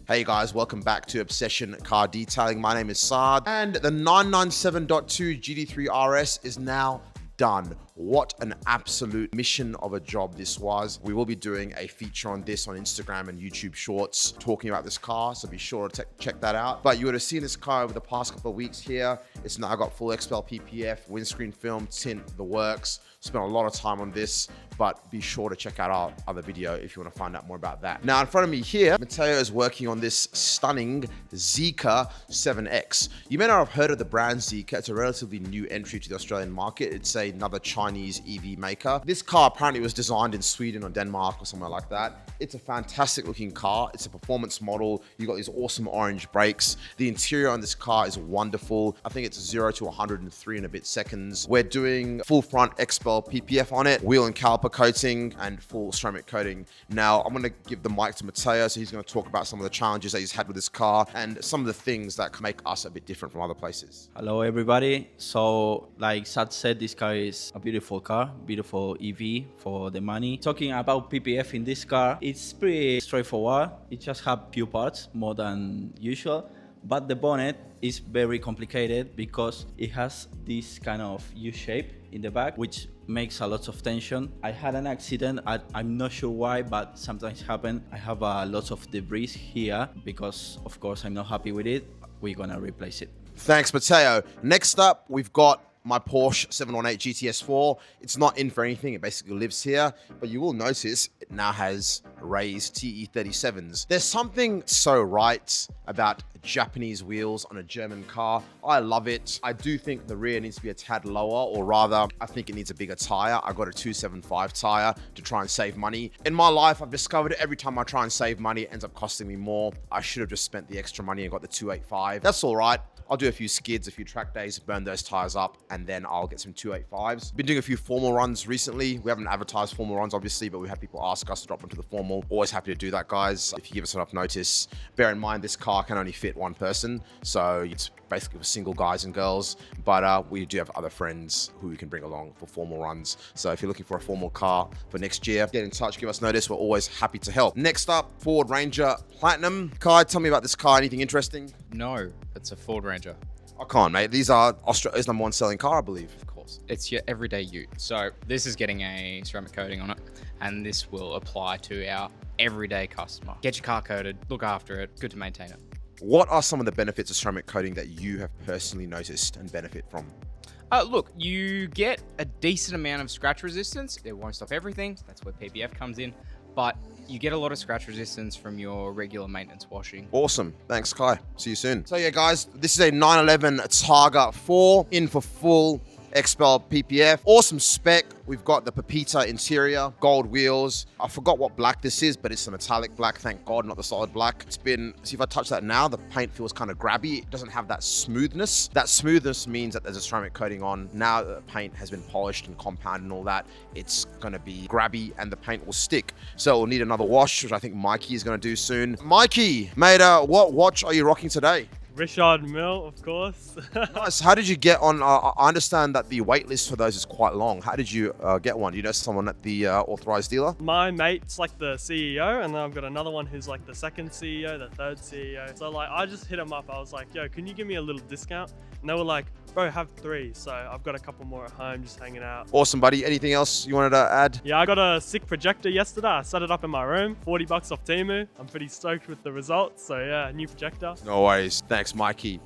Hey guys, welcome back to Obsession Car Detailing. My name is Saad, and the 997.2 GT3 RS is now done. What an absolute mission of a job this was. We will be doing a feature on this on Instagram and YouTube Shorts talking about this car, so be sure to check that out. But you would have seen this car over the past couple of weeks here. It's now got full XPEL PPF, windscreen film, tint, the works. Spent a lot of time on this, but be sure to check out our other video if you want to find out more about that. Now in front of me here, Matteo is working on this stunning ZEEKR 7X. You may not have heard of the brand ZEEKR. It's a relatively new entry to the Australian market. It's another Chinese EV maker. This car apparently was designed in Sweden or Denmark or somewhere like that. It's a fantastic looking car. It's a performance model. You got these awesome orange brakes. The interior on this car is wonderful. I think it's 0 to 103 in a bit seconds. We're doing full front XPEL PPF on it, wheel and caliper coating, and full ceramic coating. Now I'm going to give the mic to Matteo, so he's going to talk about some of the challenges that he's had with this car and some of the things that can make us a bit different from other places. Hello everybody. So like Sad said, this car is a beautiful car, beautiful EV for the money. Talking about PPF in this car, it's pretty straightforward. It just has few parts more than usual, but the bonnet is very complicated because it has this kind of U shape in the back, which makes a lot of tension. I had an accident. I'm not sure why, but sometimes happen. I have lots of debris here because of course I'm not happy with it. We're gonna replace it. Thanks, Matteo. Next up, we've got my Porsche 718 GTS4. It's not in for anything, it basically lives here, but you will notice it now has raised TE37s. There's something so right about Japanese wheels on a German car. I love it. I do think the rear needs to be a tad lower, or rather, I think it needs a bigger tire. I got a 275 tire to try and save money. In my life, I've discovered every time I try and save money, it ends up costing me more. I should have just spent the extra money and got the 285. That's all right. I'll do a few skids, a few track days, burn those tires up, and then I'll get some 285s. Been doing a few formal runs recently. We haven't advertised formal runs, obviously, but we had people ask us to drop into the formal. Always happy to do that, guys. If you give us enough notice, bear in mind, this car can only fit one person. So it's basically for single guys and girls, but we do have other friends who we can bring along for formal runs. So if you're looking for a formal car for next year, get in touch, give us notice. We're always happy to help. Next up, Ford Ranger Platinum. Kai, tell me about this car. Anything interesting? No, it's a Ford Ranger. I can't, mate. These are Australia's #1 selling car, I believe. Of course, it's your everyday ute. So this is getting a ceramic coating on it, and this will apply to our everyday customer. Get your car coated, look after it, good to maintain it. What are some of the benefits of ceramic coating that you have personally noticed and benefit from? Look, you get a decent amount of scratch resistance. It won't stop everything. That's where PPF comes in. But you get a lot of scratch resistance from your regular maintenance washing. Awesome. Thanks, Kai. See you soon. So yeah, guys, this is a 911 Targa 4 in for full XPEL PPF. Awesome spec. We've got the Pepita interior, gold wheels. I forgot what black this is, but it's a metallic black, thank God, not the solid black. It's been, see if I touch that now, the paint feels kind of grabby. It doesn't have that smoothness. That smoothness means that there's a ceramic coating on. Now that the paint has been polished and compounded and all that, it's gonna be grabby and the paint will stick. So it'll need another wash, which I think Mikey is gonna do soon. Mikey, mate, what watch are you rocking today? Richard Mille, of course. Nice. How did you get on? I understand that the wait list for those is quite long. How did you get one? Do you know someone at the authorized dealer? My mate's like the CEO, and then I've got another one who's like the second CEO, the third CEO. So like, I just hit him up. I was like, yo, can you give me a little discount? And they were like, bro, have 3. So I've got a couple more at home just hanging out. Awesome, buddy. Anything else you wanted to add? Yeah, I got a sick projector yesterday. I set it up in my room, 40 bucks off Temu. I'm pretty stoked with the results. So yeah, new projector. No worries. Thanks, Mikey.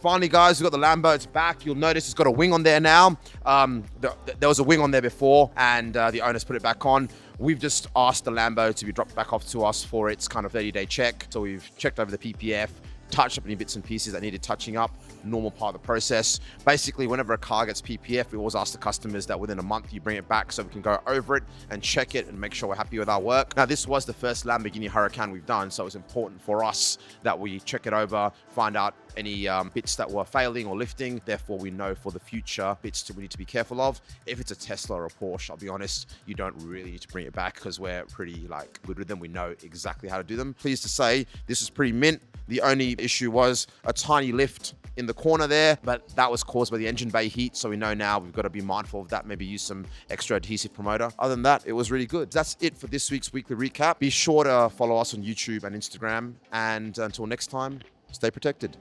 Finally, guys, we've got the Lambo. It's back. You'll notice it's got a wing on there now. There was a wing on there before, and the owners put it back on. We've just asked the Lambo to be dropped back off to us for its kind of 30-day check. So we've checked over the PPF, touched up any bits and pieces that needed touching up. Normal part of the process. Basically, whenever a car gets PPF, we always ask the customers that within a month you bring it back so we can go over it and check it and make sure we're happy with our work. Now, this was the first Lamborghini Huracán we've done, so it's important for us that we check it over, find out any bits that were failing or lifting. Therefore, we know for the future bits that we need to be careful of. If it's a Tesla or a Porsche, I'll be honest, you don't really need to bring it back because we're pretty good with them. We know exactly how to do them. Pleased to say, this is pretty mint. The only issue was a tiny lift in the corner there, but that was caused by the engine bay heat. So we know now we've got to be mindful of that, maybe use some extra adhesive promoter. Other than that, it was really good. That's it for this week's weekly recap. Be sure to follow us on YouTube and Instagram. And until next time, stay protected.